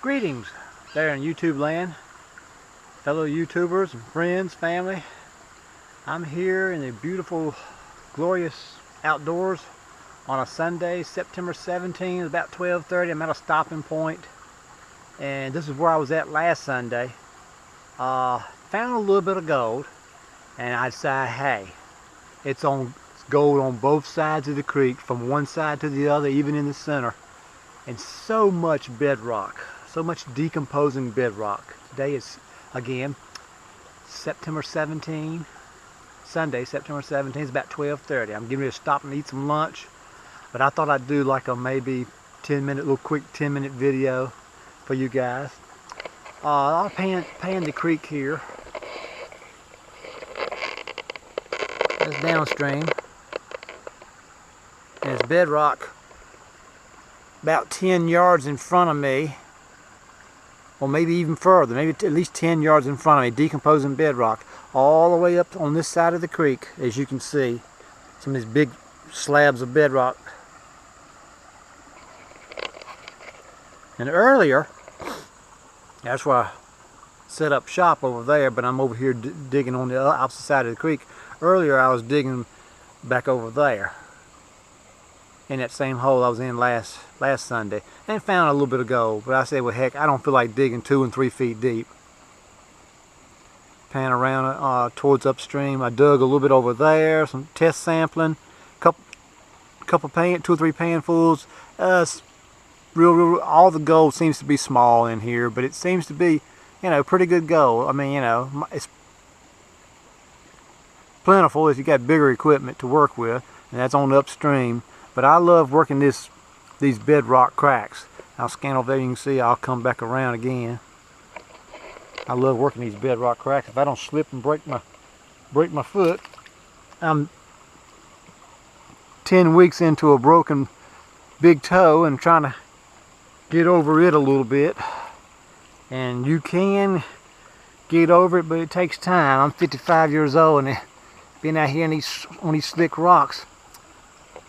Greetings there in YouTube land, fellow YouTubers and friends, family. I'm here in the beautiful, glorious outdoors on a Sunday, September 17th, about 12:30. I'm at a stopping point, and this is where I was at last Sunday. Found a little bit of gold, and I decided, hey, it's gold on both sides of the creek, from one side to the other, even in the center, and so much bedrock. So much decomposing bedrock. Today is, again, September 17, Sunday, September 17th. It's about 12:30. I'm getting ready to stop and eat some lunch, but I thought I'd do like a maybe 10-minute, little quick 10-minute video for you guys. I'll pan the creek here. It's downstream, and it's bedrock about 10 yards in front of me. Or maybe even further, maybe at least 10 yards in front of me, decomposing bedrock, all the way up on this side of the creek, as you can see. Some of these big slabs of bedrock. And earlier, that's where I set up shop over there, but I'm over here digging on the opposite side of the creek. Earlier I was digging back over there, in that same hole I was in last Sunday, and found a little bit of gold. But I said, well, heck, I don't feel like digging 2 and 3 feet deep. Pan around towards upstream. I dug a little bit over there, some test sampling, couple 2 or 3 panfuls. Real, all the gold seems to be small in here, but it seems to be, pretty good gold. I mean, it's plentiful if you got bigger equipment to work with, and that's on the upstream. But I love working these bedrock cracks. I'll scan over there, you can see. I'll come back around again. I love working these bedrock cracks. If I don't slip and break my foot, I'm 10 weeks into a broken big toe and trying to get over it a little bit. And you can get over it, but it takes time. I'm 55 years old, and being out here on these slick rocks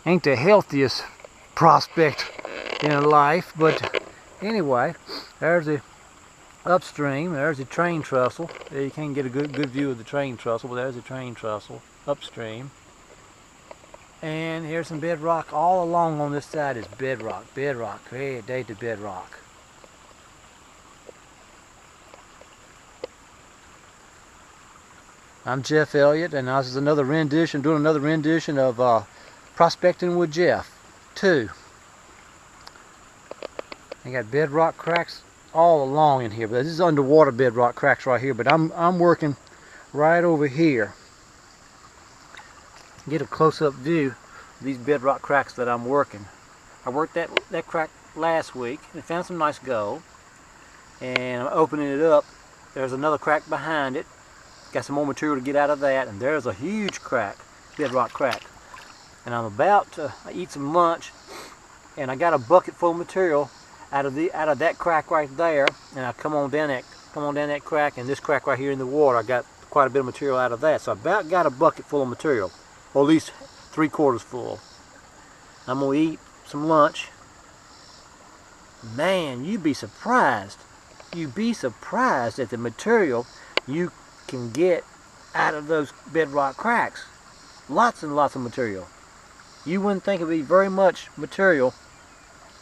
ain't the healthiest prospect in life. But anyway, there's the upstream. There's the train trestle. There, you can't get a good view of the train trestle, but there's the train trestle upstream. And here's some bedrock all along on this side. Is bedrock, hey, day to bedrock. I'm Jeff Elliott, and this is another rendition, doing another rendition of Prospecting with Jeff 2. I got bedrock cracks all along in here, but this is underwater bedrock cracks right here. But I'm working right over here. Get a close-up view of these bedrock cracks that I'm working. I worked that crack last week and found some nice gold. And I'm opening it up. There's another crack behind it. Got some more material to get out of that, and there's a huge crack, bedrock crack. And I'm about to eat some lunch, and I got a bucket full of material out of that crack right there. And I come on down that crack, and this crack right here in the water, I got quite a bit of material out of that. So I about got a bucket full of material, or at least 3/4 full. I'm gonna eat some lunch. Man, you'd be surprised. You'd be surprised at the material you can get out of those bedrock cracks. Lots and lots of material. You wouldn't think it'd be very much material,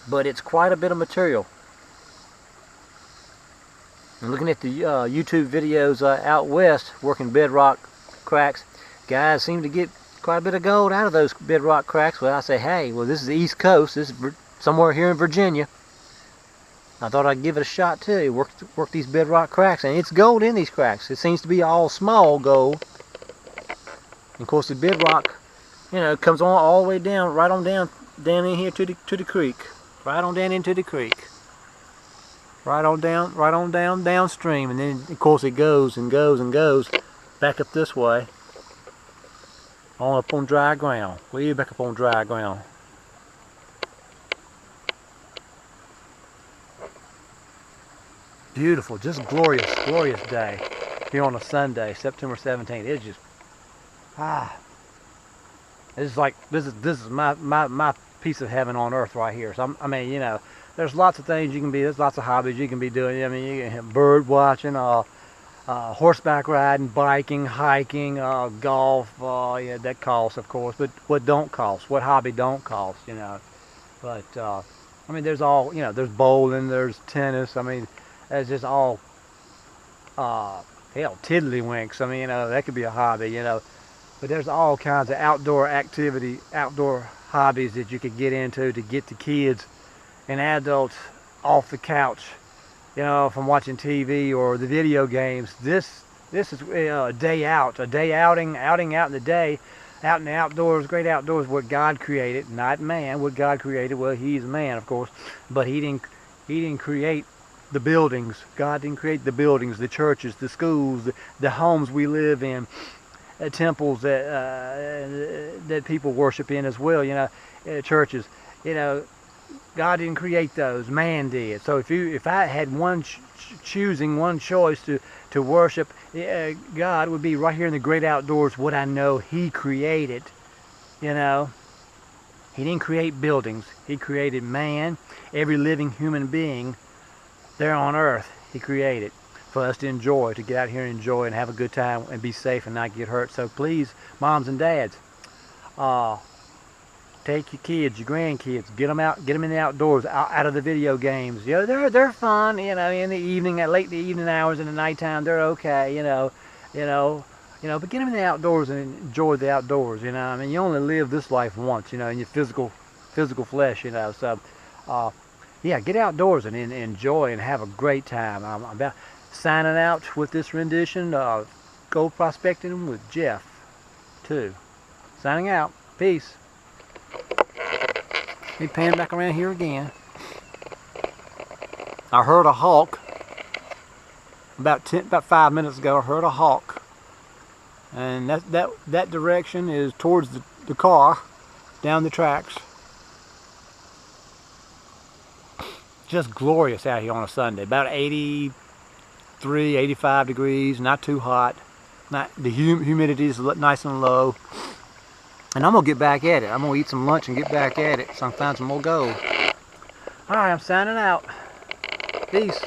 but it's quite a bit of material. And looking at the YouTube videos out west working bedrock cracks, guys seem to get quite a bit of gold out of those bedrock cracks. Well, I say, hey, well, this is the East Coast. This is somewhere here in Virginia. I thought I'd give it a shot too. Work these bedrock cracks, and it's gold in these cracks. It seems to be all small gold. And of course, the bedrock, comes on all the way down, right on down in here to the creek, right on down into the creek, right on down downstream, and then of course it goes and goes and goes back up this way, on up on dry ground, way back up on dry ground. Beautiful, just glorious day here on a Sunday, September 17th. It's just, it's like this is my piece of heaven on earth right here. So I mean, you know, there's lots of things you can be. There's lots of hobbies you can be doing. I mean, you can have bird watching, horseback riding, biking, hiking, golf. Yeah, that costs, of course. But what don't cost? What hobby don't cost? You know. But I mean, there's all, you know. There's bowling. There's tennis. I mean, there's just all. Hell, tiddlywinks. I mean, you know, that could be a hobby. You know. But there's all kinds of outdoor activity, outdoor hobbies that you could get into to get the kids and adults off the couch, you know, from watching TV or the video games. This is a day out, outing out in the day, out in the outdoors, great outdoors, what God created, not man. What God created, well, He's man, of course, but He didn't create the buildings. God didn't create the buildings, the churches, the schools, the homes we live in. Temples that people worship in as well, you know, churches, you know, God didn't create those, man did. So if I had choosing one choice to worship, God would be right here in the great outdoors, what I know He created. You know, He didn't create buildings. He created man, every living human being there on earth. He created for us to enjoy, to get out here and enjoy and have a good time and be safe and not get hurt. So please, moms and dads, take your kids, your grandkids, get them out, get them in the outdoors, out of the video games. You know, they're fun. You know, in the evening, at late in the evening hours, in the nighttime, they're okay. You know. But get them in the outdoors and enjoy the outdoors. You know, I mean, you only live this life once. You know, in your physical flesh. You know, so yeah, get outdoors and enjoy and have a great time. I'm about signing out with this rendition of Go Prospecting with Jeff 2. Signing out. Peace. Let me pan back around here again. I heard a hawk about 5 minutes ago. I heard a hawk, and that direction is towards the car down the tracks. Just glorious out here on a Sunday. About 83, 85 degrees, not too hot. The humidity is nice and low. And I'm going to get back at it. I'm going to eat some lunch and get back at it so I can find some more gold. Alright, I'm signing out. Peace.